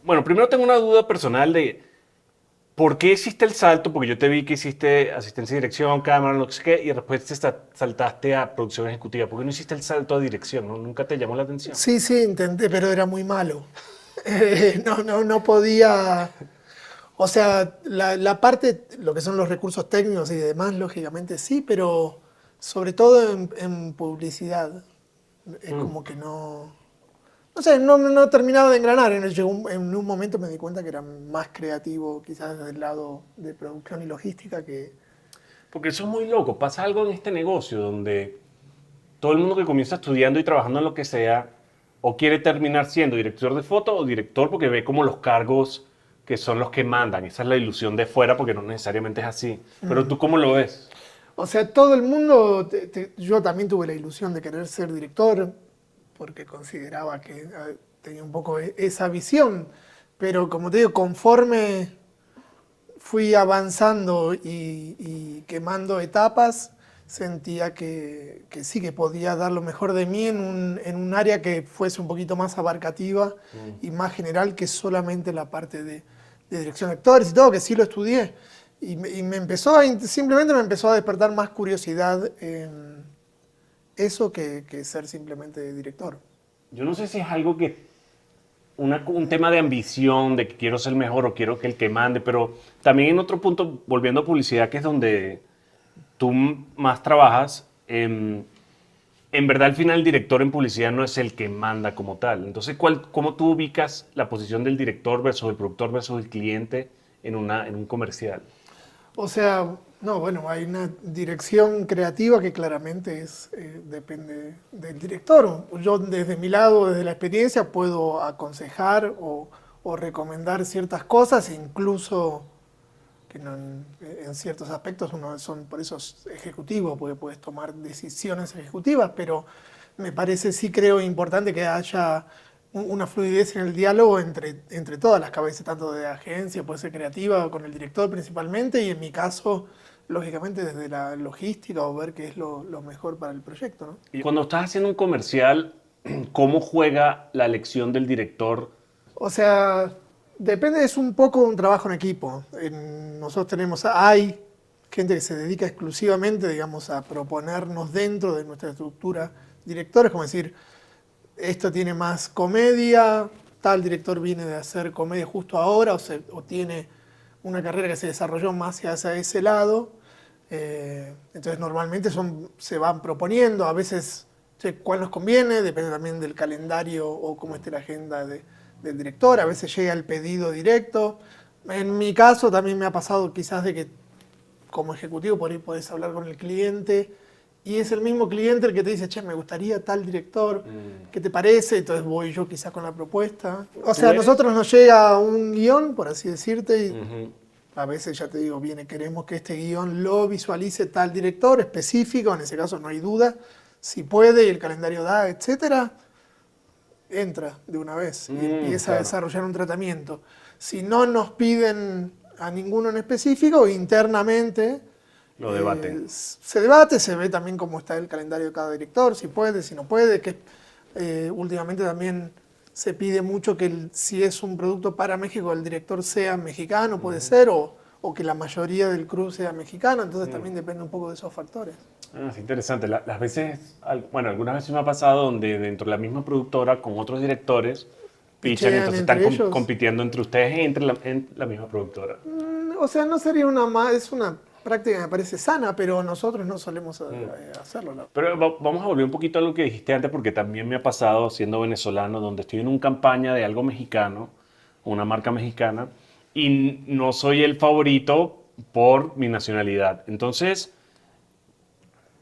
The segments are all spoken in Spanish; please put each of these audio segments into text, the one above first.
Bueno, primero tengo una duda personal de por qué hiciste el salto, porque yo te vi que hiciste asistencia de dirección, cámara, no sé qué, y después saltaste a producción ejecutiva. ¿Por qué no hiciste el salto a dirección? ¿No? ¿Nunca te llamó la atención? Sí, sí, intenté, pero era muy malo. No podía. O sea, la parte, lo que son los recursos técnicos y demás, lógicamente sí, pero sobre todo en publicidad. Es Mm. como que no. No sé, no terminaba de engranar. En un momento me di cuenta que era más creativo, quizás desde el lado de producción y logística, que. Porque eso es muy loco. Pasa algo en este negocio donde todo el mundo que comienza estudiando y trabajando en lo que sea, o quiere terminar siendo director de foto o director porque ve como los cargos que son los que mandan. Esa es la ilusión de fuera porque no necesariamente es así. Pero tú, ¿cómo lo ves? O sea, todo el mundo, yo también tuve la ilusión de querer ser director, porque consideraba que tenía un poco esa visión, pero como te digo, conforme fui avanzando y quemando etapas, sentía que sí, que podía dar lo mejor de mí en un área que fuese un poquito más abarcativa y más general que solamente la parte de dirección de actores y todo, que sí lo estudié. Y me empezó simplemente me empezó a despertar más curiosidad en eso que ser simplemente director. Yo no sé si es algo que un tema de ambición, de que quiero ser mejor o quiero que el que mande, pero también en otro punto, volviendo a publicidad, que es donde tú más trabajas, en verdad al final el director en publicidad no es el que manda como tal. Entonces, ¿cómo tú ubicas la posición del director versus el productor versus el cliente en un comercial? O sea, no, bueno, hay una dirección creativa que claramente depende del director. Yo desde mi lado, desde la experiencia, puedo aconsejar o recomendar ciertas cosas, incluso que en ciertos aspectos son por eso es ejecutivo, porque puedes tomar decisiones ejecutivas, pero me parece, sí creo importante que haya una fluidez en el diálogo entre todas las cabezas, tanto de agencia, puede ser creativa, con el director principalmente, y en mi caso, lógicamente desde la logística o ver qué es lo mejor para el proyecto, ¿no? Y cuando estás haciendo un comercial, ¿cómo juega la elección del director? O sea, depende, es un poco un trabajo en equipo. Nosotros hay gente que se dedica exclusivamente, digamos, a proponernos dentro de nuestra estructura directores, como decir, esto tiene más comedia, tal director viene de hacer comedia justo ahora, o tiene una carrera que se desarrolló más hacia ese lado. Entonces normalmente se van proponiendo, a veces che, cuál nos conviene, depende también del calendario o cómo esté la agenda del director, a veces llega el pedido directo. En mi caso también me ha pasado quizás de que como ejecutivo por ahí podés hablar con el cliente y es el mismo cliente el que te dice, che, me gustaría tal director, ¿qué te parece? Entonces voy yo quizás con la propuesta. O Tú sea, a eres... nosotros nos llega un guión, por así decirte, y Ujú. a veces ya te digo, viene, queremos que este guión lo visualice tal director específico, en ese caso no hay duda, si puede y el calendario da, etcétera, entra de una vez y empieza a Claro, desarrollar un tratamiento. Si no nos piden a ninguno en específico, internamente lo debaten. se debate, se ve también cómo está el calendario de cada director, si puede, si no puede, que últimamente también se pide mucho que si es un producto para México, el director sea mexicano, puede ser, o que la mayoría del crew sea mexicano, entonces también depende un poco de esos factores. Ah, es interesante. Las veces, bueno, algunas veces me ha pasado donde dentro de la misma productora con otros directores pichan, Pichean entonces están entre ellos. compitiendo entre ustedes en la misma productora. O sea, no sería una más, es una práctica que me parece sana, pero nosotros no solemos hacerlo. Pero vamos a volver un poquito a lo que dijiste antes, porque también me ha pasado siendo venezolano, donde estoy en una campaña de algo mexicano, una marca mexicana, y no soy el favorito por mi nacionalidad. Entonces,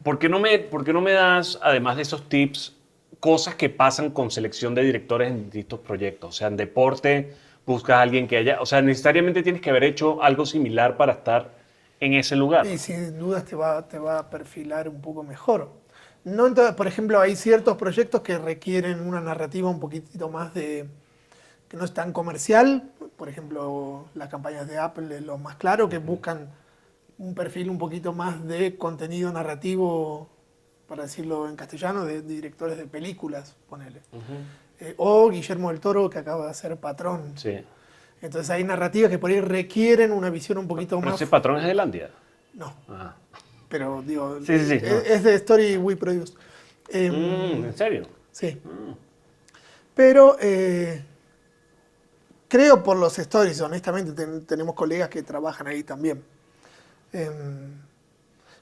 por qué no me das, además de esos tips, cosas que pasan con selección de directores en distintos proyectos? O sea, en deporte buscas a alguien que haya, o sea, necesariamente tienes que haber hecho algo similar para estar en ese lugar. Y sin dudas te va a perfilar un poco mejor. No por ejemplo, hay ciertos proyectos que requieren una narrativa un poquitito más que no es tan comercial. Por ejemplo, las campañas de Apple es lo más claro, que buscan un perfil un poquito más de contenido narrativo, para decirlo en castellano, de directores de películas, ponele. o Guillermo del Toro, que acaba de ser Patrón. Sí. Entonces hay narrativas que por ahí requieren una visión un poquito Pero más... ese patrón es de Landia. No, Ah. pero digo, Sí, sí, sí. No. es de Story We Produce. ¿En serio? Sí. Pero creo por los stories, honestamente, tenemos colegas que trabajan ahí también. Em,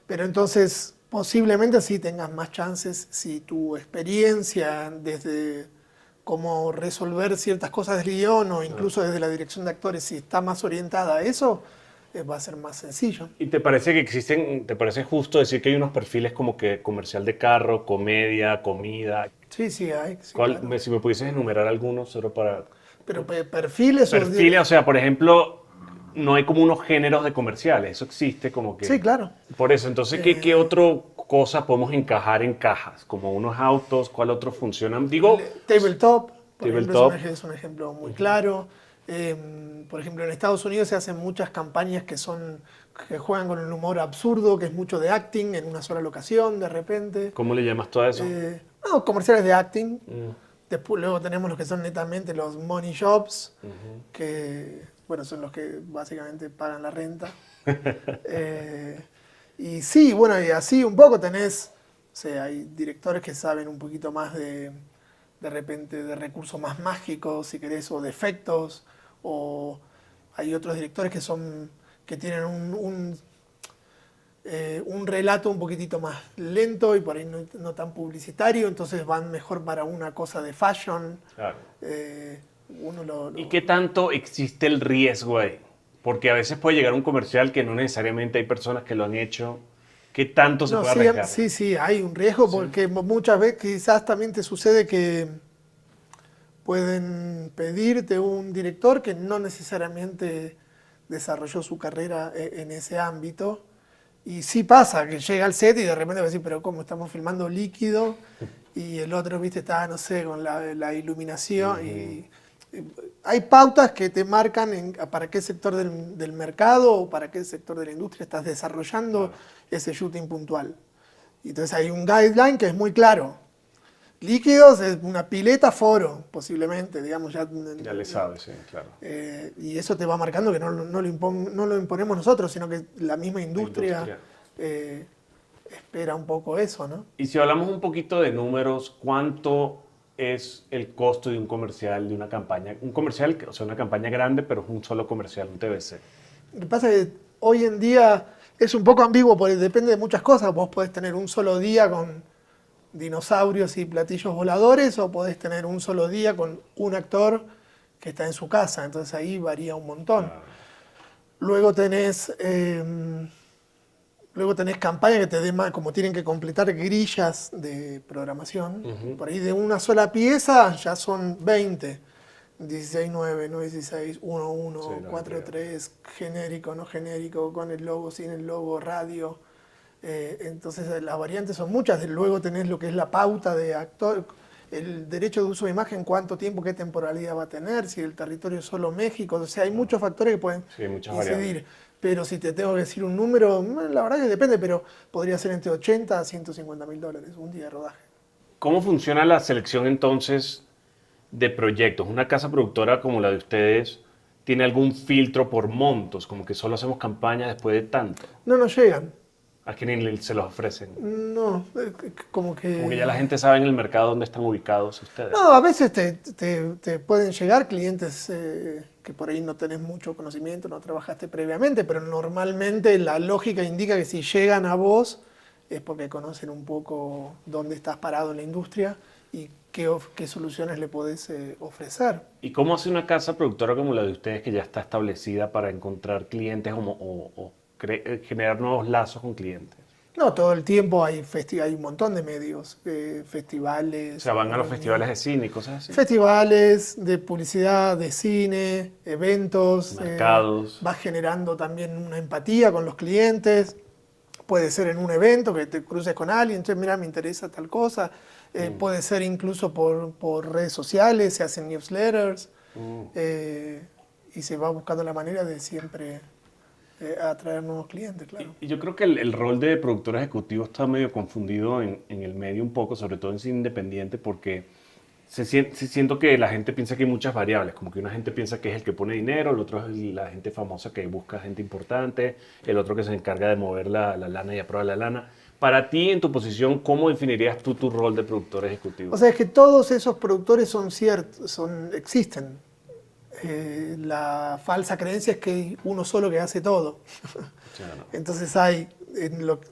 pero entonces, posiblemente sí tengas más chances si tu experiencia desde cómo resolver ciertas cosas del guión o incluso desde la dirección de actores, si está más orientada a eso, va a ser más sencillo. ¿Y te parece que existen, te parece justo decir que hay unos perfiles como que comercial de carro, comedia, comida? Sí, sí, hay, sí, claro. Si me pudieses enumerar algunos, solo para... Pero perfiles o... Perfiles, o sea, por ejemplo, no hay como unos géneros de comerciales, eso existe como que... Sí, claro. Por eso, entonces, ¿qué otra cosa podemos encajar en cajas? Como unos autos, ¿cuál otro funcionan? Digo, Tabletop, por Tabletop. ejemplo, es un ejemplo muy claro. Por ejemplo, en Estados Unidos se hacen muchas campañas que juegan con el humor absurdo, que es mucho de acting en una sola locación, de repente. ¿cómo le llamas todo eso? No, comerciales de acting. Después, luego tenemos los que son netamente los money shops, que bueno, son los que básicamente pagan la renta. Y sí, bueno, y así un poco tenés, o sea, hay directores que saben un poquito más de repente de recursos más mágicos, si querés, o de efectos, o hay otros directores que tienen un relato un poquitito más lento y por ahí no tan publicitario, entonces van mejor para una cosa de fashion. Claro. ¿Y Uno qué tanto existe el riesgo ahí? Porque a veces puede llegar un comercial que no necesariamente hay personas que lo han hecho. ¿Qué tanto se No, puede sí, arriesgar? sí, sí, hay un riesgo porque muchas veces quizás también te sucede que pueden pedirte un director que no necesariamente desarrolló su carrera en ese ámbito. Y sí pasa que llega al set y de repente va a decir, pero ¿cómo estamos filmando líquido? Y el otro, viste, está, no sé, con la iluminación. Hay pautas que te marcan para qué sector del mercado o para qué sector de la industria estás desarrollando ese shooting puntual. Y entonces hay un guideline que es muy claro. Líquidos es una pileta foro, posiblemente, digamos. Ya le sabes, sí, claro. Y eso te va marcando que no lo imponemos nosotros, sino que la misma industria, espera un poco eso, ¿no? Y si hablamos un poquito de números, ¿cuánto es el costo de un comercial, de una campaña? Un comercial, o sea, una campaña grande, pero es un solo comercial, un TVC. Lo que pasa es que hoy en día es un poco ambiguo porque depende de muchas cosas. Vos podés tener un solo día con dinosaurios y platillos voladores o podés tener un solo día con un actor que está en su casa. Entonces ahí varía un montón. Luego tenés campañas que te den más, como tienen que completar grillas de programación. Por ahí de una sola pieza ya son 20. 16, 9, 9, 16, 1, 1, Sí, no, 4, 3, genérico, no genérico, con el logo, sin el logo, radio. Entonces las variantes son muchas. Luego tenés lo que es la pauta de actor, el derecho de uso de imagen, cuánto tiempo, qué temporalidad va a tener, si el territorio es solo México. O sea, hay muchos factores que pueden muchas incidir. variables. Pero si te tengo que decir un número, la verdad que depende, pero podría ser entre 80 a 150 mil dólares un día de rodaje. ¿Cómo funciona la selección entonces de proyectos? Una casa productora como la de ustedes tiene algún filtro por montos, como que solo hacemos campaña después de tanto. No nos llegan. ¿A quién se los ofrecen? No, como que... Como que ya la gente sabe en el mercado dónde están ubicados ustedes. No, a veces te pueden llegar clientes que por ahí no tenés mucho conocimiento, no trabajaste previamente, pero normalmente la lógica indica que si llegan a vos es porque conocen un poco dónde estás parado en la industria y qué soluciones le podés ofrecer. ¿Y cómo hace una casa productora como la de ustedes que ya está establecida para encontrar clientes o generar nuevos lazos con clientes? No, todo el tiempo hay un montón de medios, festivales. O sea, van a los festivales de cine y cosas así. Festivales de publicidad, de cine, eventos. Mercados. Vas generando también una empatía con los clientes. Puede ser en un evento que te cruces con alguien, entonces mira, me interesa tal cosa. Puede ser incluso por redes sociales, se hacen newsletters y se va buscando la manera de siempre atraer nuevos clientes, claro. Y yo creo que el rol de productor ejecutivo está medio confundido en el medio un poco, sobre todo en cine independiente, porque siento que la gente piensa que hay muchas variables, como que una gente piensa que es el que pone dinero, el otro es la gente famosa que busca gente importante, el otro que se encarga de mover la lana y aprueba la lana. Para ti, en tu posición, ¿cómo definirías tú tu rol de productor ejecutivo? O sea, es que todos esos productores son ciertos, existen. La falsa creencia es que hay uno solo que hace todo. Claro. Entonces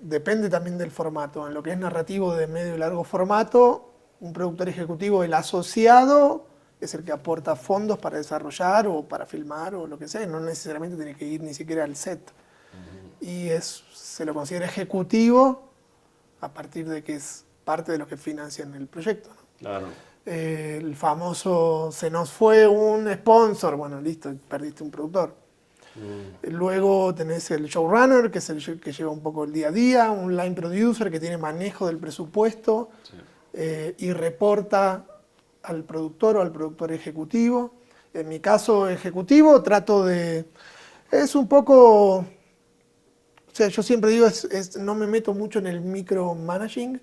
depende también del formato. En lo que es narrativo de medio y largo formato, un productor ejecutivo, el asociado, es el que aporta fondos para desarrollar o para filmar o lo que sea. No necesariamente tiene que ir ni siquiera al set. Y se lo considera ejecutivo a partir de que es parte de los que financian el proyecto, ¿no? Claro. El famoso se nos fue un sponsor, bueno, listo, perdiste un productor. Luego tenés el showrunner, que es el que lleva un poco el día a día, un line producer que tiene manejo del presupuesto, Sí. Y reporta al productor o al productor ejecutivo. En mi caso ejecutivo es un poco, o sea, yo siempre digo, no me meto mucho en el micromanaging,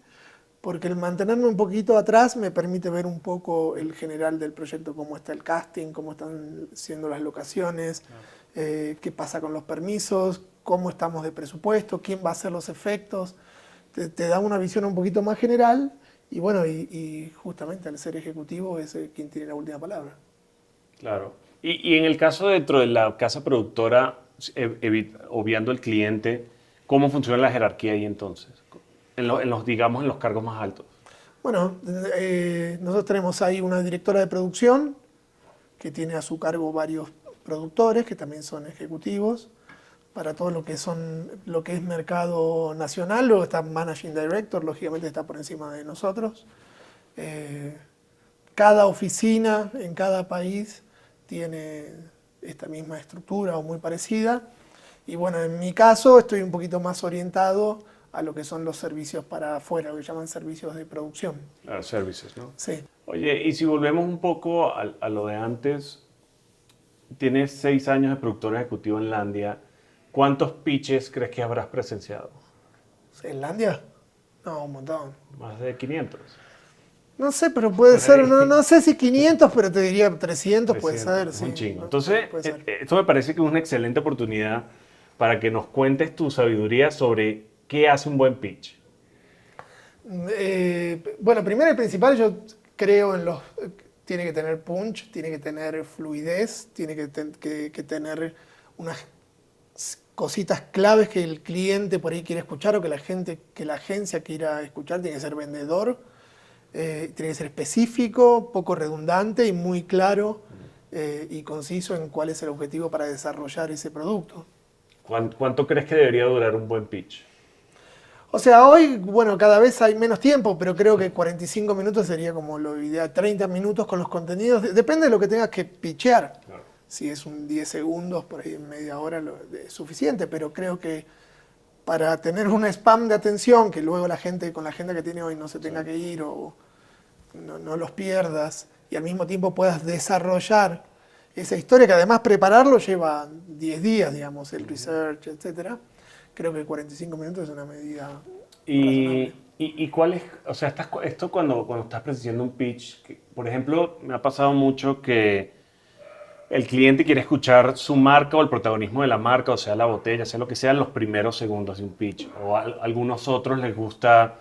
porque el mantenerme un poquito atrás me permite ver un poco el general del proyecto, cómo está el casting, cómo están siendo las locaciones, qué pasa con los permisos, cómo estamos de presupuesto, quién va a hacer los efectos. Te da una visión un poquito más general y bueno, y justamente al ser ejecutivo es quien tiene la última palabra. Claro. Y en el caso dentro de la casa productora, obviando el cliente, ¿cómo funciona la jerarquía ahí entonces? Digamos, en los cargos más altos. Bueno, nosotros tenemos ahí una directora de producción que tiene a su cargo varios productores que también son ejecutivos. Para todo lo que es mercado nacional, luego está Managing Director, lógicamente está por encima de nosotros. Cada oficina en cada país tiene esta misma estructura o muy parecida. Y bueno, en mi caso estoy un poquito más orientado a lo que son los servicios para afuera, lo que llaman servicios de producción. Services, ¿no? Sí. Oye, y si volvemos un poco a lo de antes, tienes 6 años de productor ejecutivo en Landia. ¿Cuántos pitches crees que habrás presenciado? ¿Finlandia? No, un montón. Más de 500. No sé, pero puede ser, no sé si 500, pero te diría 300, puede 300, ser, sí. un chingo. No, Entonces, puede ser. esto me parece que es una excelente oportunidad para que nos cuentes tu sabiduría sobre qué hace un buen pitch. Bueno, primero y principal, yo creo en tiene que tener punch, tiene que tener fluidez, tiene que tener unas cositas claves que el cliente por ahí quiere escuchar o que la agencia quiera escuchar. Tiene que ser vendedor, tiene que ser específico, poco redundante y muy claro y conciso en cuál es el objetivo para desarrollar ese producto. ¿Cuánto crees que debería durar un buen pitch? O sea, hoy, bueno, cada vez hay menos tiempo, pero creo que 45 minutos sería como lo ideal. 30 minutos con los contenidos, depende de lo que tengas que pitchear. Claro. Si es un 10 segundos, por ahí en media hora es suficiente, pero creo que para tener un spam de atención, que luego la gente con la agenda que tiene hoy no se tenga que ir o no los pierdas, y al mismo tiempo puedas desarrollar esa historia, que además prepararlo lleva 10 días, digamos, el research, etcétera. Creo que 45 minutos es una medida razonable. ¿Y cuál es, o sea, esto cuando estás presentando un pitch, por ejemplo, me ha pasado mucho que el cliente quiere escuchar su marca o el protagonismo de la marca, o sea, la botella, sea lo que sea, en los primeros segundos de un pitch. O a algunos otros les gusta,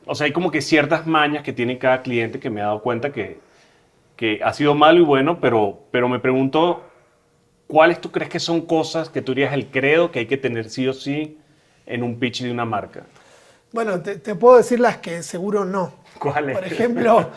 o sea, hay como que ciertas mañas que tiene cada cliente que me he dado cuenta que ha sido malo y bueno, pero me pregunto, ¿cuáles tú crees que son cosas que tú dirías el credo que hay que tener sí o sí en un pitch de una marca? Bueno, te puedo decir las que seguro no. ¿Cuál es? Por ejemplo,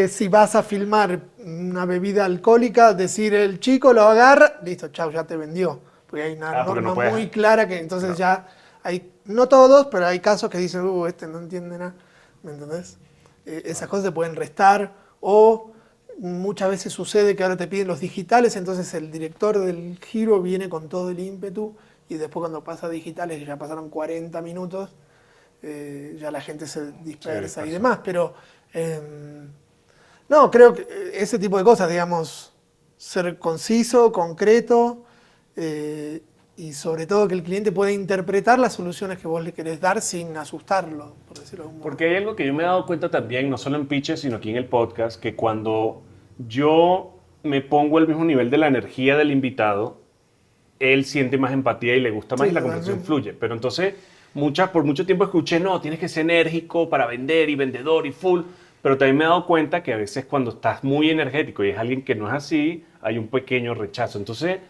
si vas a filmar una bebida alcohólica, decir el chico lo agarra, listo, chao, ya te vendió. Porque hay una norma muy clara que entonces ya hay, no todos, pero hay casos que dicen, este no entiende nada, ¿me entendés? Esas cosas se pueden restar o muchas veces sucede que ahora te piden los digitales, entonces el director del giro viene con todo el ímpetu y después cuando pasa a digitales, que ya pasaron 40 minutos, ya la gente se dispersa y demás, pero no, creo que ese tipo de cosas, digamos, ser conciso, concreto y sobre todo que el cliente pueda interpretar las soluciones que vos le querés dar sin asustarlo, por decirlo de algún modo. Porque hay algo que yo me he dado cuenta también, no solo en pitches, sino aquí en el podcast, que cuando yo me pongo al mismo nivel de la energía del invitado, él siente más empatía y le gusta más Sí, y la conversación totalmente. fluye. Pero entonces, por mucho tiempo escuché, no, tienes que ser enérgico para vender y vendedor y full. Pero también me he dado cuenta que a veces cuando estás muy energético y es alguien que no es así, hay un pequeño rechazo. Entonces,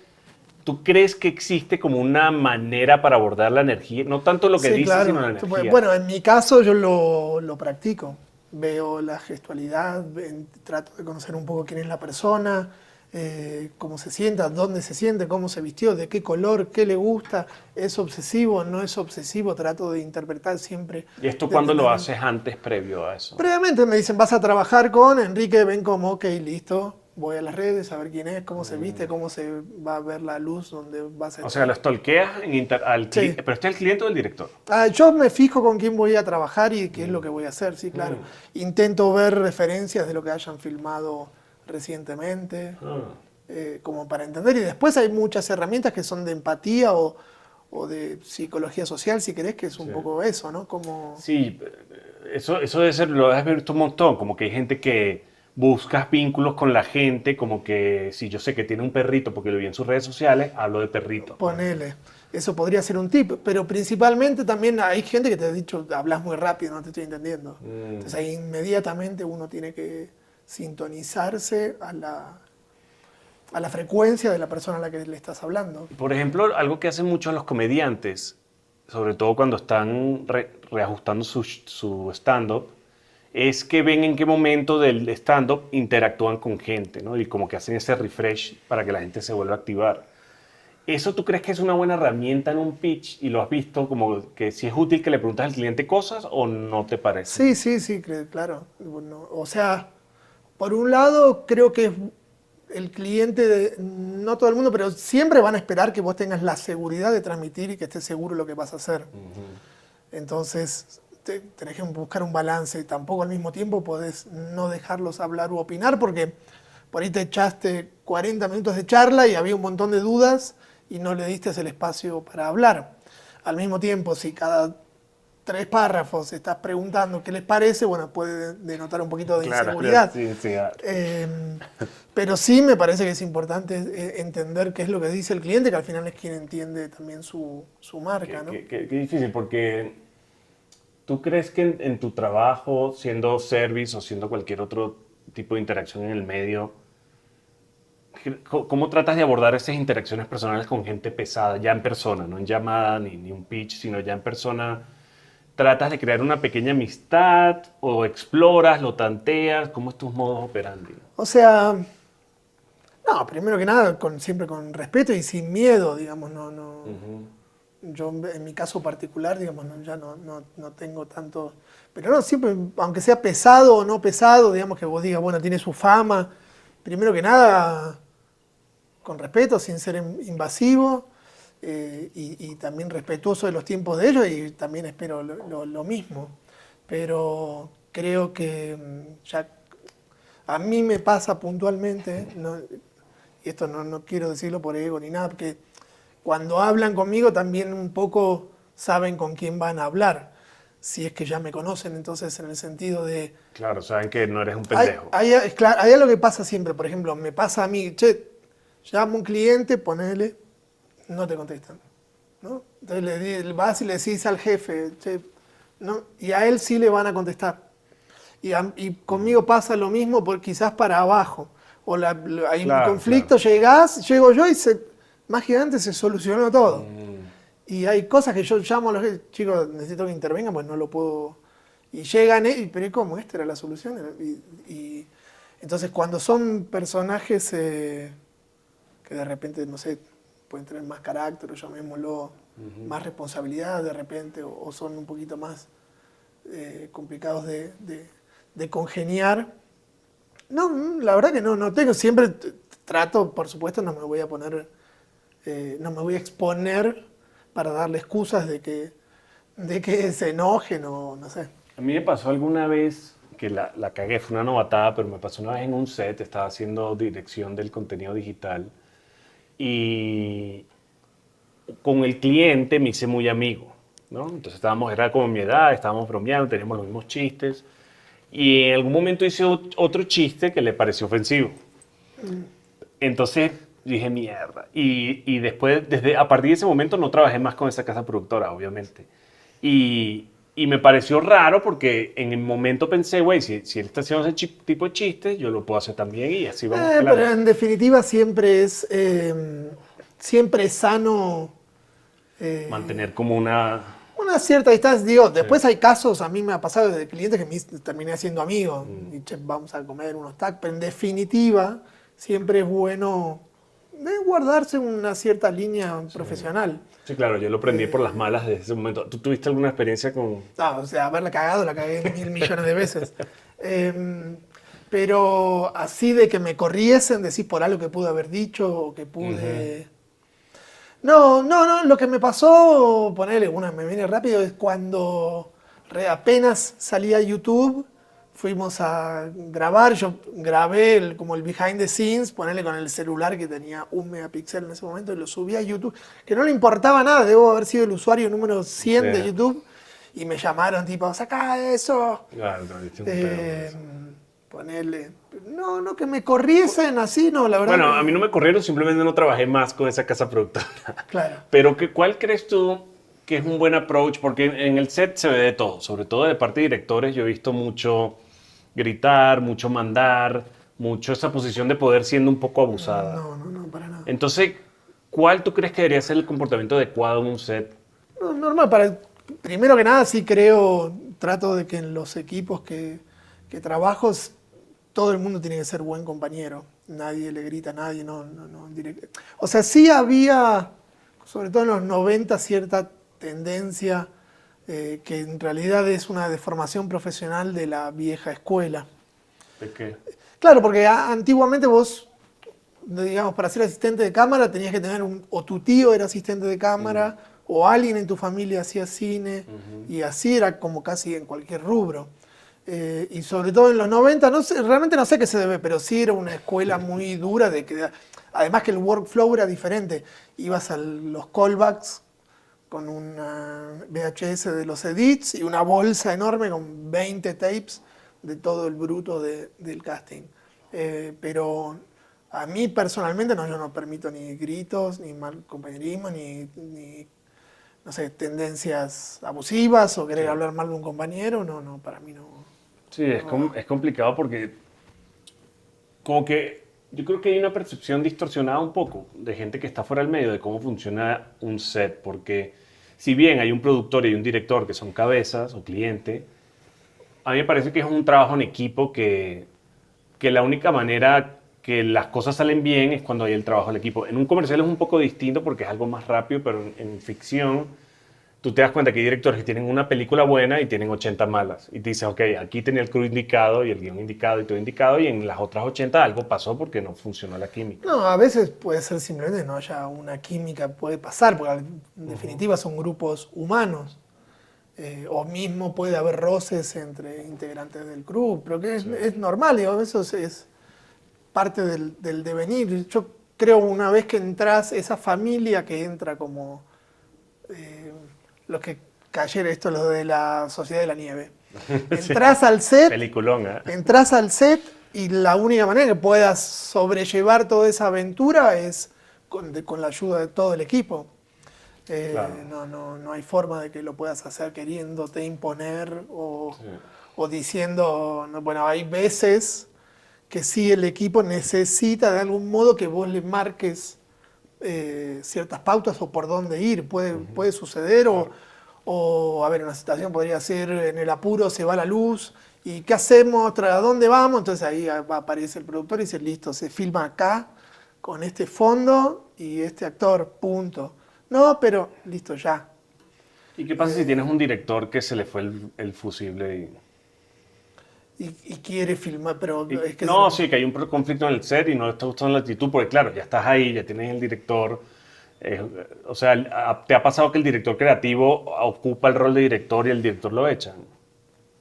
¿tú crees que existe como una manera para abordar la energía? No tanto lo que Sí, dices, sino claro. la energía. Bueno, en mi caso yo lo practico. Veo la gestualidad, trato de conocer un poco quién es la persona, cómo se sienta, dónde se siente, cómo se vistió, de qué color, qué le gusta, es obsesivo, no es obsesivo, trato de interpretar siempre. ¿Y esto De cuándo lo tener- haces antes, previo a eso? Previamente me dicen, vas a trabajar con Enrique, ven como, ok, listo, voy a las redes a ver quién es, cómo se viste, cómo se va a ver la luz, dónde vas a O sea, estar. lo stalkeas al Sí. cliente. ¿Pero este es el cliente o el director? Yo me fijo con quién voy a trabajar y qué es lo que voy a hacer, sí, claro. Intento ver referencias de lo que hayan filmado recientemente, como para entender. Y después hay muchas herramientas que son de empatía o de psicología social, si querés, que es un Sí. poco eso, ¿no? Como, Sí, eso debe ser, lo has visto un montón, como que hay gente que buscas vínculos con la gente, como que si yo sé que tiene un perrito porque lo vi en sus redes sociales, hablo de perrito. ponele. Eso podría ser un tip, pero principalmente también hay gente que te ha dicho, hablas muy rápido, no te estoy entendiendo. Entonces ahí inmediatamente uno tiene que sintonizarse a la frecuencia de la persona a la que le estás hablando. Por ejemplo, algo que hacen muchos los comediantes, sobre todo cuando están reajustando su stand-up, es que ven en qué momento del stand-up interactúan con gente, ¿no? Y como que hacen ese refresh para que la gente se vuelva a activar. ¿Eso tú crees que es una buena herramienta en un pitch y lo has visto como que si es útil que le preguntas al cliente cosas o no te parece? Sí, sí, sí, claro. Bueno, o sea, por un lado creo que el cliente, no todo el mundo, pero siempre van a esperar que vos tengas la seguridad de transmitir y que estés seguro de lo que vas a hacer. Entonces, tenés que buscar un balance. Tampoco al mismo tiempo podés no dejarlos hablar u opinar porque por ahí te echaste 40 minutos de charla y había un montón de dudas y no le diste el espacio para hablar. Al mismo tiempo, si cada 3 párrafos estás preguntando qué les parece, bueno, puede denotar un poquito de Claro, inseguridad. sí, sí. Pero sí me parece que es importante entender qué es lo que dice el cliente, que al final es quien entiende también su marca, ¿no? Qué difícil, porque tú crees que en tu trabajo, siendo service o siendo cualquier otro tipo de interacción en el medio, ¿cómo tratas de abordar esas interacciones personales con gente pesada, ya en persona, no en llamada ni un pitch, sino ya en persona? ¿Tratas de crear una pequeña amistad o exploras, lo tanteas? ¿Cómo es tus modos operandi? O sea, no, primero que nada, siempre con respeto y sin miedo, digamos, no. Yo en mi caso particular, digamos, ya no tengo tanto. Pero no, siempre, aunque sea pesado o no pesado, digamos que vos digas, bueno, tiene su fama. Primero que nada, con respeto, sin ser invasivo y también respetuoso de los tiempos de ellos y también espero lo mismo. Pero creo que ya a mí me pasa puntualmente, y esto no quiero decirlo por ego ni nada, porque cuando hablan conmigo también un poco saben con quién van a hablar, si es que ya me conocen, entonces en el sentido de... Claro, saben que no eres un pendejo. Es claro, hay algo que pasa siempre, por ejemplo, me pasa a mí, che, llamo a un cliente, ponele, no te contestan, ¿no? Entonces vas y le decís al jefe, che, ¿no? Y a él sí le van a contestar. Y conmigo pasa lo mismo, quizás para abajo. Hay un Claro, conflicto, llego yo y mágicamente se solucionó todo. Y hay cosas que yo llamo a los chicos, necesito que intervengan, pues no lo puedo. Y llegan, pero ¿y cómo? Esta era la solución. Entonces, cuando son personajes que de repente, no sé, pueden tener más carácter, o llamémoslo, más responsabilidad de repente, o son un poquito más complicados de congeniar. No, la verdad que no tengo. Siempre trato, por supuesto, no me voy a poner, no me voy a exponer para darle excusas de que se enojen o no sé. A mí me pasó alguna vez que la cagué, fue una novatada, pero me pasó una vez en un set, estaba haciendo dirección del contenido digital y con el cliente me hice muy amigo, ¿no? Entonces era como mi edad, estábamos bromeando, teníamos los mismos chistes. Y en algún momento hice otro chiste que le pareció ofensivo. Entonces dije, mierda. Y después, a partir de ese momento, no trabajé más con esa casa productora, obviamente. Y me pareció raro porque en el momento pensé, güey, si él está haciendo ese tipo de chistes, yo lo puedo hacer también y así vamos. Pero en definitiva siempre es sano Mantener como una cierta distancia. Digo, después hay casos, a mí me ha pasado de clientes que me terminé haciendo amigos. Y che, vamos a comer unos tacos. Pero en definitiva, siempre es bueno guardarse una cierta línea profesional. Sí, claro, yo lo aprendí por las malas desde ese momento. ¿Tú tuviste alguna experiencia con...? No, o sea, haberla cagado, la cagué 1.000 millones de veces. Pero así de que me corriesen, decir por algo que pude haber dicho o que pude... No, lo que me pasó, ponerle una, me viene rápido, es cuando apenas salía YouTube, fuimos a grabar, yo grabé como el behind the scenes, ponerle con el celular que tenía 1 megapíxel en ese momento y lo subí a YouTube, que no le importaba nada, debo haber sido el usuario número 100 de YouTube, y me llamaron tipo, saca eso, Claro, ponerle, no, que me corriesen así, no, la verdad. Bueno, que... a mí no me corrieron, simplemente no trabajé más con esa casa productora. Claro. Pero ¿cuál crees tú que es un buen approach? Porque en el set se ve de todo, sobre todo de parte de directores. Yo he visto mucho gritar, mucho mandar, mucho esa posición de poder siendo un poco abusada. No, para nada. Entonces, ¿cuál tú crees que debería ser el comportamiento adecuado en un set? No, normal, primero que nada sí trato de que en los equipos que trabajo todo el mundo tiene que ser buen compañero. Nadie le grita a nadie, no. O sea, sí había, sobre todo en los 90, cierta tendencia que en realidad es una deformación profesional de la vieja escuela. ¿De qué? Claro, porque antiguamente vos, digamos, para ser asistente de cámara tenías que tener o tu tío era asistente de cámara, o alguien en tu familia hacía cine, y así era como casi en cualquier rubro. Y sobre todo en los 90, realmente no sé qué se debe, pero sí era una escuela muy dura, además que el workflow era diferente. Ibas a los callbacks con una VHS de los edits y una bolsa enorme con 20 tapes de todo el bruto del casting. Pero a mí personalmente yo no permito ni gritos, ni mal compañerismo, ni no sé, tendencias abusivas o querer hablar mal de un compañero. No, para mí no. Sí, es complicado porque como que yo creo que hay una percepción distorsionada un poco de gente que está fuera del medio de cómo funciona un set, porque si bien hay un productor y un director que son cabezas o cliente, a mí me parece que es un trabajo en equipo que la única manera que las cosas salen bien es cuando hay el trabajo en equipo. En un comercial es un poco distinto porque es algo más rápido, pero en ficción tú te das cuenta que hay directores que tienen una película buena y tienen 80 malas. Y te dices, ok, aquí tenía el crew indicado y el guión indicado y todo indicado, y en las otras 80 algo pasó porque no funcionó la química. No, a veces puede ser simplemente no haya una química, puede pasar, porque en definitiva son grupos humanos. O mismo puede haber roces entre integrantes del crew, pero que es normal, digo, eso es parte del devenir. Yo creo una vez que entras, esa familia que entra como... los que cayeron, esto lo de la Sociedad de la Nieve. Entras al set, Peliculón, ¿eh? entras al set y la única manera que puedas sobrellevar toda esa aventura es con la ayuda de todo el equipo. Claro. No hay forma de que lo puedas hacer queriéndote imponer o diciendo, bueno, hay veces que sí el equipo necesita de algún modo que vos le marques ciertas pautas o por dónde ir. Puede suceder, claro. o, a ver, una situación podría ser en el apuro se va la luz y ¿qué hacemos? ¿A dónde vamos? Entonces ahí aparece el productor y dice, listo, se filma acá con este fondo y este actor, punto. No, pero listo, ya. ¿Y qué pasa si tienes un director que se le fue el fusible y quiere filmar, pero es que... No, sí, que hay un conflicto en el set y no le está gustando la actitud, porque claro, ya estás ahí, ya tienes el director. O sea, ¿te ha pasado que el director creativo ocupa el rol de director y el director lo echa?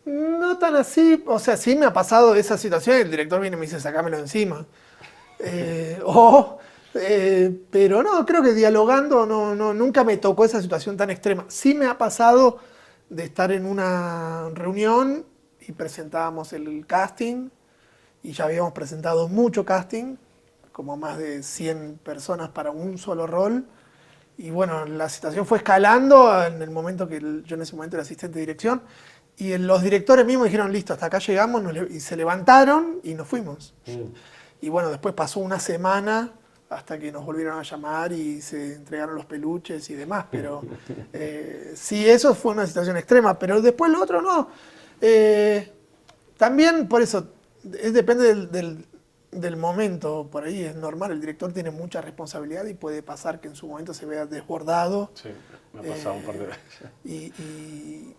No tan así, o sea, sí me ha pasado esa situación, el director viene y me dice, sacámelo encima. Pero no, creo que dialogando nunca me tocó esa situación tan extrema. Sí me ha pasado de estar en una reunión y presentábamos el casting y ya habíamos presentado mucho casting, como más de 100 personas para un solo rol. Y bueno, la situación fue escalando en el momento que yo en ese momento era asistente de dirección. Y los directores mismos dijeron, listo, hasta acá llegamos, y se levantaron y nos fuimos. Y bueno, después pasó una semana hasta que nos volvieron a llamar y se entregaron los peluches y demás. Pero sí, eso fue una situación extrema, pero después lo otro no. También por eso, depende del momento, por ahí es normal, el director tiene mucha responsabilidad y puede pasar que en su momento se vea desbordado. Sí, me ha pasado un par de veces.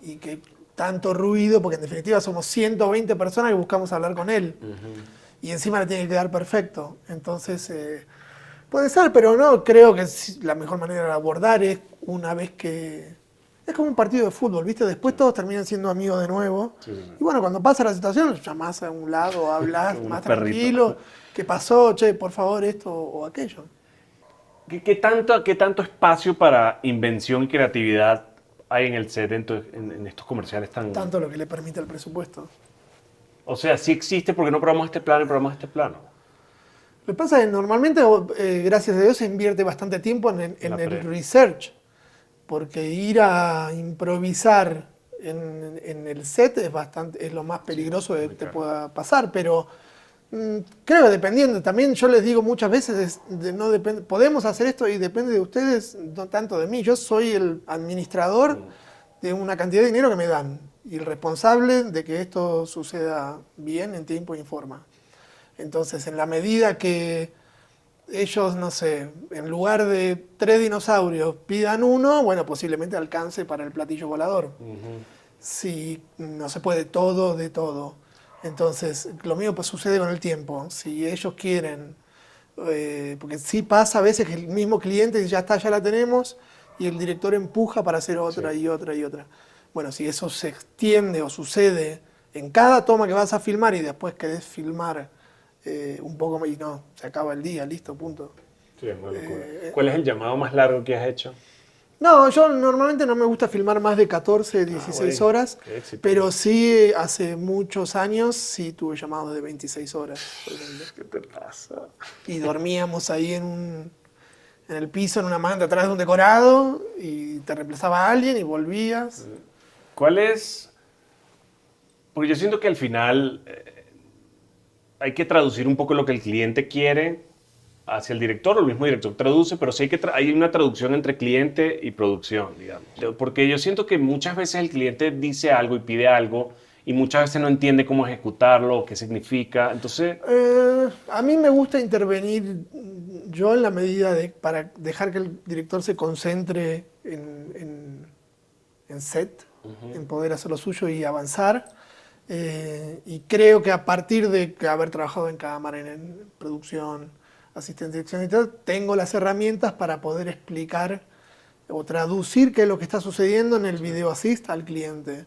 Y que tanto ruido, porque en definitiva somos 120 personas que buscamos hablar con él. Y encima le tiene que quedar perfecto. Entonces, puede ser, pero no, creo que la mejor manera de abordar es una vez que... Es como un partido de fútbol, ¿viste? Después todos terminan siendo amigos de nuevo. Sí. Y bueno, cuando pasa la situación, los llamás a un lado, hablas más tranquilo. ¿Qué pasó? Che, por favor, esto o aquello. ¿Qué tanto espacio para invención y creatividad hay en el set en estos comerciales tan...? Tanto lo que le permite el presupuesto. O sea, sí existe porque no probamos este plano y probamos este plano. Lo que pasa es que normalmente, gracias a Dios, se invierte bastante tiempo en el research. Porque ir a improvisar en el set es lo más peligroso que te pueda pasar. Pero creo que dependiendo, también yo les digo muchas veces, podemos hacer esto y depende de ustedes, no tanto de mí. Yo soy el administrador de una cantidad de dinero que me dan y el responsable de que esto suceda bien, en tiempo y en forma. Entonces, en la medida que ellos, no sé, en lugar de 3 dinosaurios pidan uno, bueno, posiblemente alcance para el platillo volador. Si no se puede todo de todo. Entonces, lo mismo pues sucede con el tiempo. Si ellos quieren, porque sí pasa a veces que el mismo cliente dice, ya está, ya la tenemos, y el director empuja para hacer otra y otra y otra. Bueno, si eso se extiende o sucede en cada toma que vas a filmar y después querés filmar un poco más y no, se acaba el día, listo, punto. Sí, es una locura. ¿Cuál es el llamado más largo que has hecho? No, yo normalmente no me gusta filmar más de 14, 16 horas, pero sí hace muchos años sí tuve llamados de 26 horas. ¿Qué te pasa? Y dormíamos ahí en el piso, en una manta, atrás de un decorado, y te reemplazaba a alguien y volvías. ¿Cuál es? Porque yo siento que al final hay que traducir un poco lo que el cliente quiere hacia el director, o el mismo director traduce, pero sí hay una traducción entre cliente y producción, digamos. Porque yo siento que muchas veces el cliente dice algo y pide algo y muchas veces no entiende cómo ejecutarlo, qué significa, entonces... A mí me gusta intervenir yo en la medida para dejar que el director se concentre en set, en poder hacer lo suyo y avanzar. Y creo que a partir de haber trabajado en cámara, en producción, asistente de dirección y tal, tengo las herramientas para poder explicar o traducir qué es lo que está sucediendo en el video assist al cliente.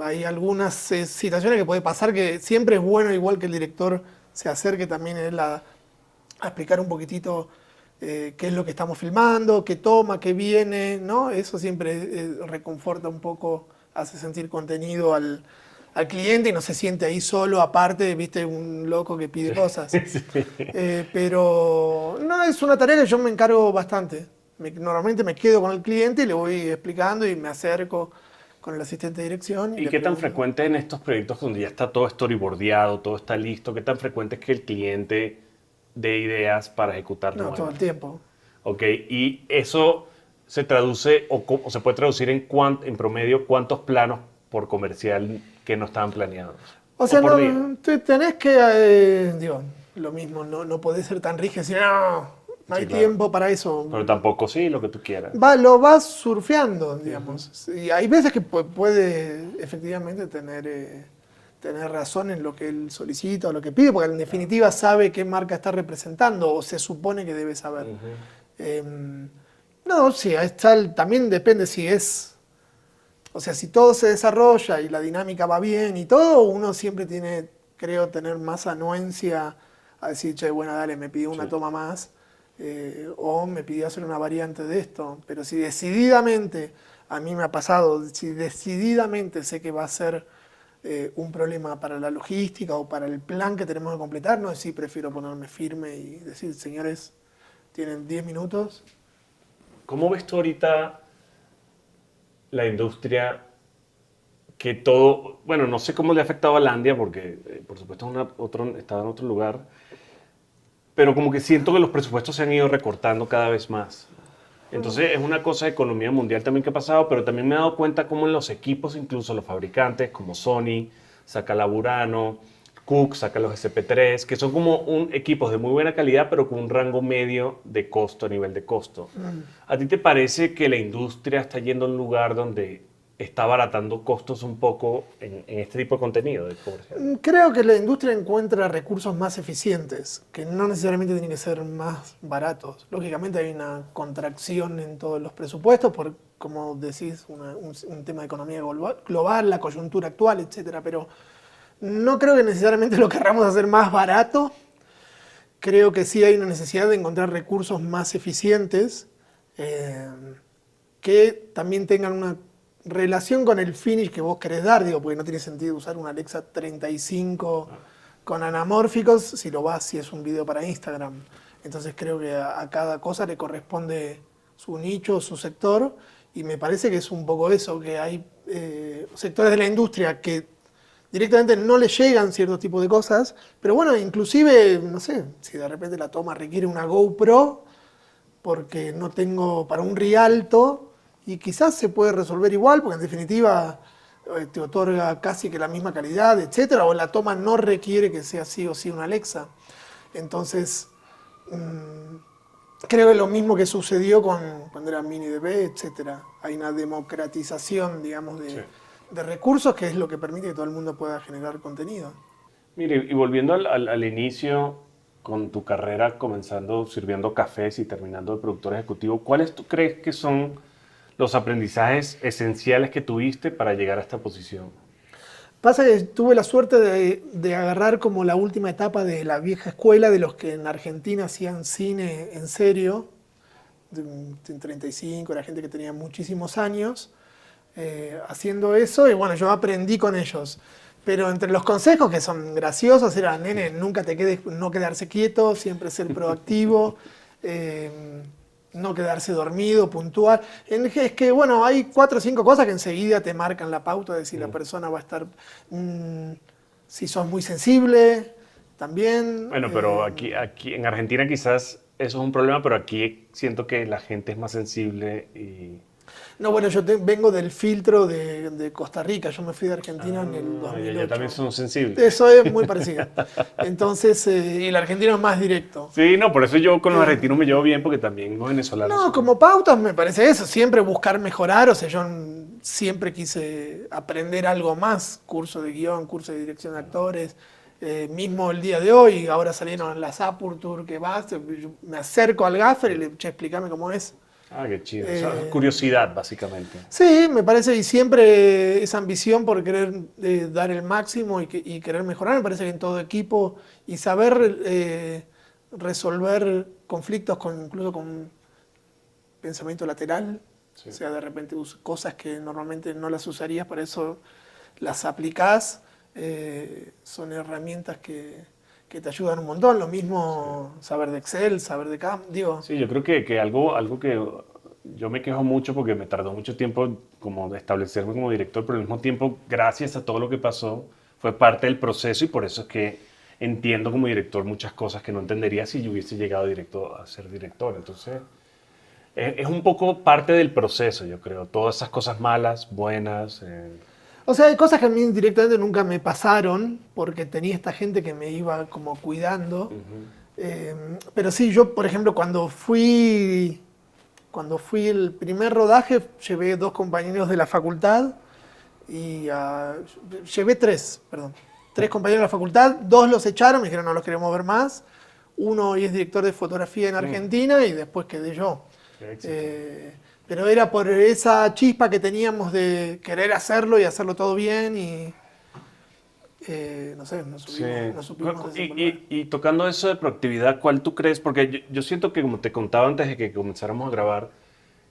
Hay algunas situaciones que puede pasar que siempre es bueno, igual que el director se acerque también él a explicar un poquitito qué es lo que estamos filmando, qué toma, qué viene, ¿no? Eso siempre reconforta un poco, hace sentir contenido al cliente y no se siente ahí solo, aparte, viste, un loco que pide cosas. Sí. Pero no, es una tarea que yo me encargo bastante. Normalmente me quedo con el cliente y le voy explicando y me acerco con el asistente de dirección. ¿Y qué tan frecuente en estos proyectos donde ya está todo storyboardeado, todo está listo, qué tan frecuente es que el cliente dé ideas para ejecutar? No, todo el tiempo. Ok, y eso se traduce o se puede traducir en promedio cuántos planos por comercial que no estaban planeados. O sea, no, tenés que, digo, lo mismo, no podés ser tan rígido, decir, no hay tiempo para eso. Pero tampoco sí, lo que tú quieras. Lo vas surfeando, digamos. Y hay veces que puede efectivamente tener razón en lo que él solicita o lo que pide, porque en definitiva sabe qué marca está representando o se supone que debe saber. No, sí, también depende si es... O sea, si todo se desarrolla y la dinámica va bien y todo, uno siempre tiene, creo, tener más anuencia a decir, che, bueno, dale, me pidió una toma más. o me pidió hacer una variante de esto. Pero si decididamente, a mí me ha pasado, si decididamente sé que va a ser un problema para la logística o para el plan que tenemos que completar, no, sí prefiero ponerme firme y decir, señores, tienen 10 minutos. ¿Cómo ves tú ahorita la industria que todo, bueno, no sé cómo le ha afectado a Landia porque por supuesto estaba en otro lugar, pero como que siento que los presupuestos se han ido recortando cada vez más. Entonces es una cosa de economía mundial también que ha pasado, pero también me he dado cuenta cómo en los equipos, incluso los fabricantes como Sony, saca la Burano, Cook saca los SP3, que son como equipos de muy buena calidad, pero con un rango medio de costo, a nivel de costo. ¿A ti te parece que la industria está yendo a un lugar donde está abaratando costos un poco en este tipo de contenido de comercial? Creo que la industria encuentra recursos más eficientes, que no necesariamente tienen que ser más baratos. Lógicamente hay una contracción en todos los presupuestos por, como decís, un tema de economía global, la coyuntura actual, etcétera. Pero no creo que necesariamente lo querramos hacer más barato. Creo que sí hay una necesidad de encontrar recursos más eficientes que también tengan una relación con el finish que vos querés dar, digo, porque no tiene sentido usar una Alexa 35 con anamórficos si es un video para Instagram. Entonces creo que a cada cosa le corresponde su nicho, su sector, y me parece que es un poco eso, que hay sectores de la industria que directamente no le llegan ciertos tipos de cosas, pero bueno, inclusive, no sé, si de repente la toma requiere una GoPro, porque no tengo para un Rialto, y quizás se puede resolver igual, porque en definitiva te otorga casi que la misma calidad, etcétera, o la toma no requiere que sea sí o sí una Alexa. Entonces, creo que lo mismo que sucedió cuando era Mini DB, etcétera. Hay una democratización, digamos, Sí. de recursos que es lo que permite que todo el mundo pueda generar contenido. Mire, y volviendo al inicio, con tu carrera comenzando sirviendo cafés y terminando de productor ejecutivo, ¿cuáles tú crees que son los aprendizajes esenciales que tuviste para llegar a esta posición? Pasa que tuve la suerte de agarrar como la última etapa de la vieja escuela de los que en Argentina hacían cine en serio, en 35, era gente que tenía muchísimos años haciendo eso, y bueno, yo aprendí con ellos. Pero entre los consejos que son graciosos era, nene, nunca te quedes, no quedarse quieto, siempre ser proactivo, no quedarse dormido, puntual. Es que, bueno, hay 4 o 5 cosas que enseguida te marcan la pauta de si la persona va a estar, si sos muy sensible, también. Bueno, pero aquí en Argentina quizás eso es un problema, pero aquí siento que la gente es más sensible y... No, bueno, yo vengo del filtro de Costa Rica, yo me fui de Argentina en el y 2008. allá también son sensibles. Eso es muy parecido. Entonces, y el argentino es más directo. Sí, no, por eso yo con los argentinos me llevo bien, porque también los venezolanos No, son... como pautas me parece eso, siempre buscar mejorar, o sea, yo siempre quise aprender algo más, curso de guión, curso de dirección de actores, mismo el día de hoy, ahora salieron las Aperture que vas, yo me acerco al gaffer y le che, explícame cómo es. Ah, qué chido. O sea, curiosidad, básicamente. Sí, me parece, y siempre esa ambición por querer dar el máximo y querer mejorar, me parece que en todo equipo, y saber resolver conflictos incluso con pensamiento lateral, Sí. o sea, de repente cosas que normalmente no las usarías, por eso las aplicás, son herramientas que te ayudan un montón. Lo mismo saber de Excel, saber de digo. Sí, yo creo que algo que yo me quejo mucho porque me tardó mucho tiempo como de establecerme como director, pero al mismo tiempo, gracias a todo lo que pasó, fue parte del proceso y por eso es que entiendo como director muchas cosas que no entendería si yo hubiese llegado directo a ser director. Entonces, es un poco parte del proceso, yo creo. Todas esas cosas malas, buenas. O sea, hay cosas que a mí directamente nunca me pasaron porque tenía esta gente que me iba como cuidando. Pero sí, yo, por ejemplo, cuando fui el primer rodaje, llevé 2 compañeros de la facultad y llevé 3, perdón. 3 compañeros de la facultad, 2 los echaron, me dijeron no los queremos ver más. Uno hoy es director de fotografía en Argentina y después quedé yo. Pero era por esa chispa que teníamos de querer hacerlo y hacerlo todo bien. no sé, no Sí. supimos Y, desenvolver. y tocando eso de proactividad, ¿cuál tú crees? Porque yo siento que, como te contaba antes de que comenzáramos a grabar,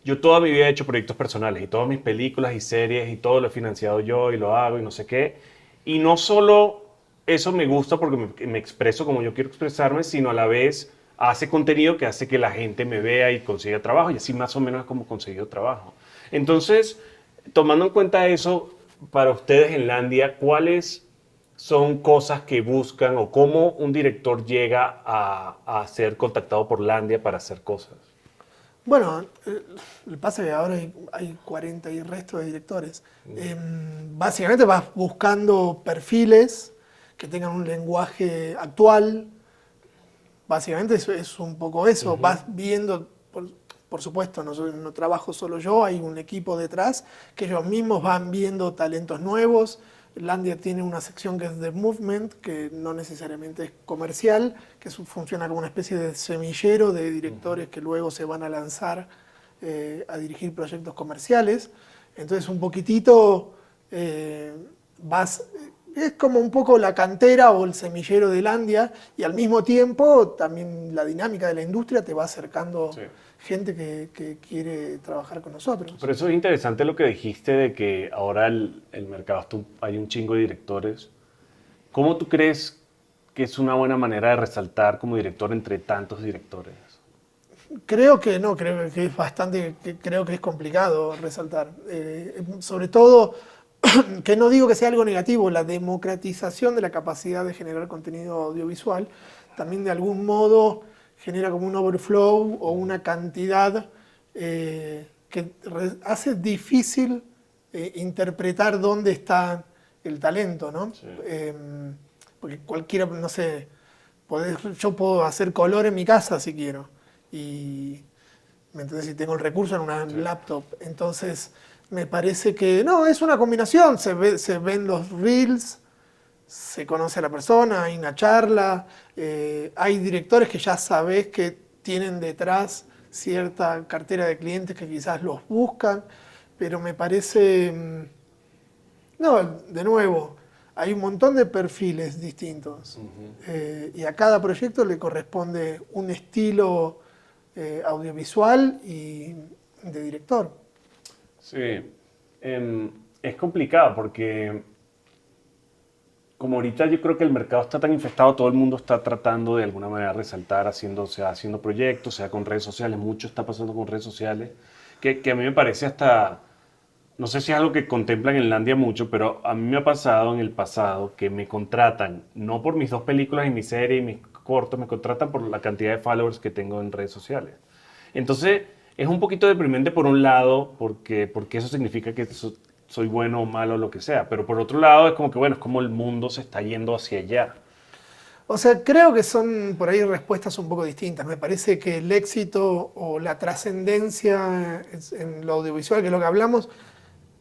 yo toda mi vida he hecho proyectos personales y todas mis películas y series y todo lo he financiado yo y lo hago y no sé qué. Y no solo eso me gusta porque me expreso como yo quiero expresarme, sino a la vez hace contenido que hace que la gente me vea y consiga trabajo y así más o menos es como he conseguido trabajo. Entonces, tomando en cuenta eso, para ustedes en Landia, ¿cuáles son cosas que buscan o cómo un director llega a ser contactado por Landia para hacer cosas? Bueno, lo que pasa es que ahora hay 40 y resto de directores. Básicamente vas buscando perfiles que tengan un lenguaje actual. Básicamente es un poco eso. Vas viendo, por supuesto, no trabajo solo yo, hay un equipo detrás que ellos mismos van viendo talentos nuevos. Landia tiene una sección que es de Movement, que no necesariamente es comercial, que funciona como una especie de semillero de directores que luego se van a lanzar a dirigir proyectos comerciales. Entonces un poquitito vas, es como un poco la cantera o el semillero de Landia y al mismo tiempo también la dinámica de la industria te va acercando Sí. gente que quiere trabajar con nosotros. Por eso es interesante lo que dijiste de que ahora el mercado hay un chingo de directores. ¿Cómo tú crees que es una buena manera de resaltar como director entre tantos directores? Creo que no, creo que es bastante, creo que es complicado resaltar. Sobre todo, que no digo que sea algo negativo, la democratización de la capacidad de generar contenido audiovisual también de algún modo genera como un overflow o una cantidad que hace difícil interpretar dónde está el talento, ¿no? Sí. Porque cualquiera, no sé, yo puedo hacer color en mi casa si quiero. Y, ¿me entendés? Si tengo el recurso en una Sí. laptop. Entonces, me parece que no, es una combinación. Se ven los reels, se conoce a la persona, hay una charla. Hay directores que ya sabés que tienen detrás cierta cartera de clientes que quizás los buscan. Pero me parece, no, de nuevo, hay un montón de perfiles distintos. Y a cada proyecto le corresponde un estilo audiovisual y de director. Sí. Es complicado porque como ahorita yo creo que el mercado está tan infestado, todo el mundo está tratando de alguna manera resaltar, sea haciendo proyectos, sea con redes sociales, mucho está pasando con redes sociales, que a mí me parece hasta, no sé si es algo que contemplan en Landia mucho, pero a mí me ha pasado en el pasado que me contratan, no por mis dos películas y mi serie y mis cortos, me contratan por la cantidad de followers que tengo en redes sociales. Entonces, es un poquito deprimente por un lado, porque eso significa que soy bueno o malo o lo que sea, pero por otro lado es como que, bueno, es como el mundo se está yendo hacia allá. O sea, creo que son por ahí respuestas un poco distintas. Me parece que el éxito o la trascendencia en lo audiovisual, que es lo que hablamos,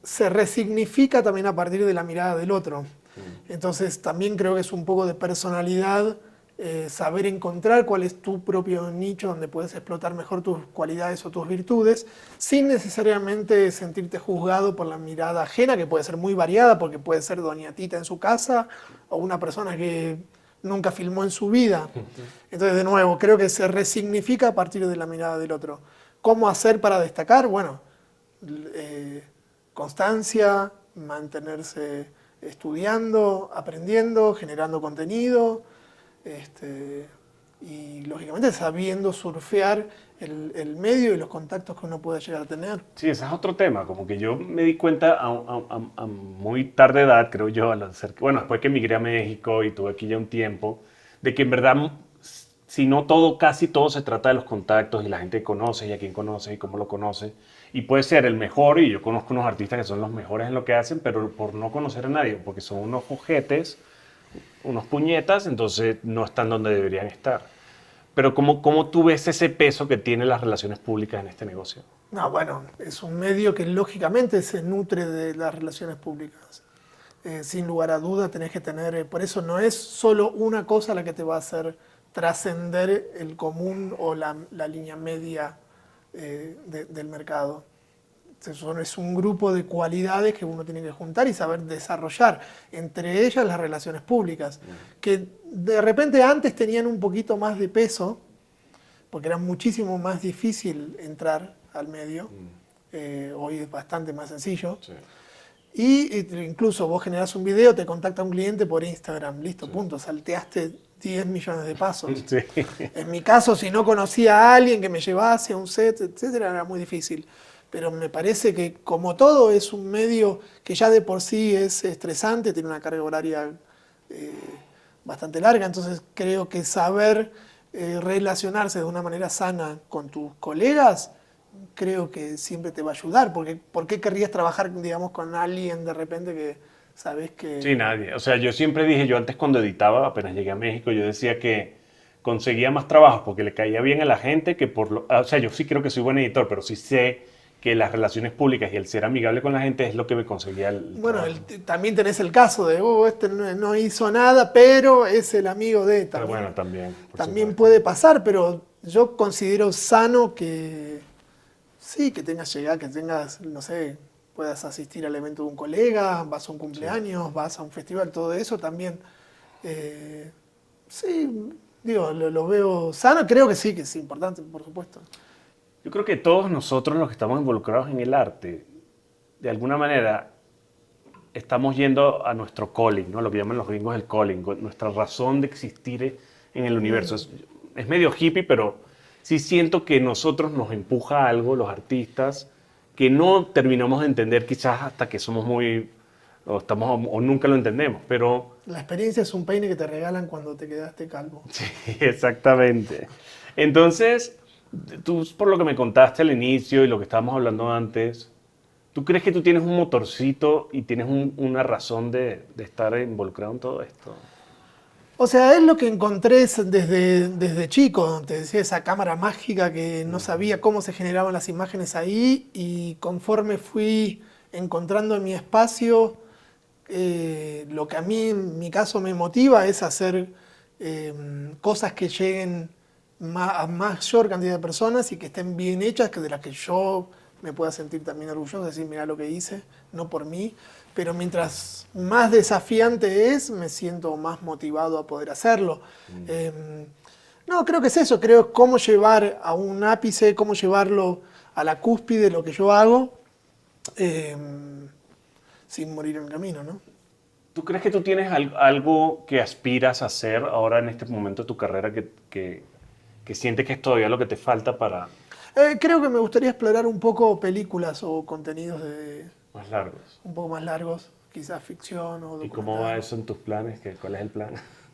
se resignifica también a partir de la mirada del otro. Entonces también creo que es un poco de personalidad, saber encontrar cuál es tu propio nicho donde puedes explotar mejor tus cualidades o tus virtudes, sin necesariamente sentirte juzgado por la mirada ajena, que puede ser muy variada, porque puede ser doña Tita en su casa o una persona que nunca filmó en su vida. Entonces, de nuevo, creo que se resignifica a partir de la mirada del otro. ¿Cómo hacer para destacar? Bueno, constancia, mantenerse estudiando, aprendiendo, generando contenido, y lógicamente sabiendo surfear el medio y los contactos que uno puede llegar a tener. Sí, ese es otro tema, como que yo me di cuenta a muy tarde edad, creo yo, bueno, después que emigré a México y tuve aquí ya un tiempo, de que en verdad, si no todo, casi todo se trata de los contactos y la gente que conoce y a quién conoce y cómo lo conoce. Y puede ser el mejor, y yo conozco unos artistas que son los mejores en lo que hacen, pero por no conocer a nadie, porque son unos ojetes, unos puñetas, entonces no están donde deberían estar. Pero ¿cómo tú ves ese peso que tienen las relaciones públicas en este negocio? No, bueno, es un medio que lógicamente se nutre de las relaciones públicas. Sin lugar a duda tenés que tener, por eso no es solo una cosa la que te va a hacer trascender el común o la línea media del mercado. es un grupo de cualidades que uno tiene que juntar y saber desarrollar, entre ellas las relaciones públicas, que de repente antes tenían un poquito más de peso, porque era muchísimo más difícil entrar al medio, hoy es bastante más sencillo. Sí. Y incluso vos generás un video, te contacta un cliente por Instagram, listo, punto, salteaste 10 millones de pasos. Sí. En mi caso, si no conocía a alguien que me llevase a un set, etcétera, era muy difícil. Pero me parece que, como todo, es un medio que ya de por sí es estresante, tiene una carga horaria bastante larga, entonces creo que saber relacionarse de una manera sana con tus colegas, creo que siempre te va a ayudar, porque ¿por qué querrías trabajar, digamos, con alguien de repente que sabes que... Sí, nadie. O sea, yo siempre dije, yo antes cuando editaba, apenas llegué a México, yo decía que conseguía más trabajo porque le caía bien a la gente que por lo... O sea, yo sí creo que soy buen editor, pero sí sé que las relaciones públicas y el ser amigable con la gente es lo que me conseguía el Bueno, trabajo. también tenés el caso de, este no hizo nada, pero es el amigo de... Pero También, bueno, también. Por también supuesto. puede pasar, pero yo considero sano que sí, que tengas llegada, que tengas, no sé, puedas asistir al evento de un colega, vas a un cumpleaños, vas a un festival, todo eso también. Sí, digo, lo veo sano, creo que es importante, por supuesto. Yo creo que todos nosotros los que estamos involucrados en el arte, de alguna manera, estamos yendo a nuestro calling, ¿no? Lo que llaman los gringos el calling, nuestra razón de existir en el universo. Es medio hippie, pero sí siento que nosotros nos empuja algo, los artistas, que no terminamos de entender quizás hasta que somos muy, o nunca lo entendemos, pero La experiencia es un peine que te regalan cuando te quedaste calvo. sí, exactamente. Entonces, tú por lo que me contaste al inicio y lo que estábamos hablando antes, ¿tú crees que tú tienes un motorcito y tienes una razón de estar involucrado en todo esto? O sea, es lo que encontré desde chico, te decía, esa cámara mágica que no sabía cómo se generaban las imágenes ahí y conforme fui encontrando mi espacio, lo que a mí en mi caso me motiva es hacer cosas que lleguen a mayor cantidad de personas y que estén bien hechas, que de las que yo me pueda sentir también orgulloso, decir, mira lo que hice, no por mí, pero mientras más desafiante es, me siento más motivado a poder hacerlo. No, creo que es eso, creo cómo llevar a un ápice, cómo llevarlo a la cúspide de lo que yo hago, sin morir en el camino, ¿no? ¿Tú crees que tú tienes algo que aspiras a hacer ahora en este momento de tu carrera que sientes que es todavía lo que te falta para Creo que me gustaría explorar un poco películas o contenidos más largos? un poco más largos, quizás ficción o ¿Y cómo va documental. eso en tus planes? ¿Cuál es el plan?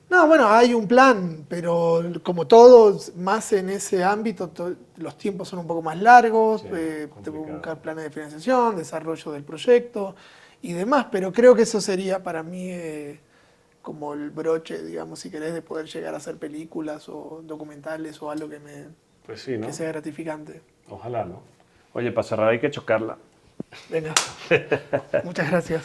No, bueno, hay un plan, pero como todos, más en ese ámbito, los tiempos son un poco más largos, Sí, tengo que complicado. buscar planes de financiación, desarrollo del proyecto y demás, pero creo que eso sería para mí como el broche, digamos, si querés, de poder llegar a hacer películas o documentales o algo Pues sí, ¿no? que sea gratificante. Ojalá, ¿no? Oye, para cerrar hay que chocarla. Venga, muchas gracias.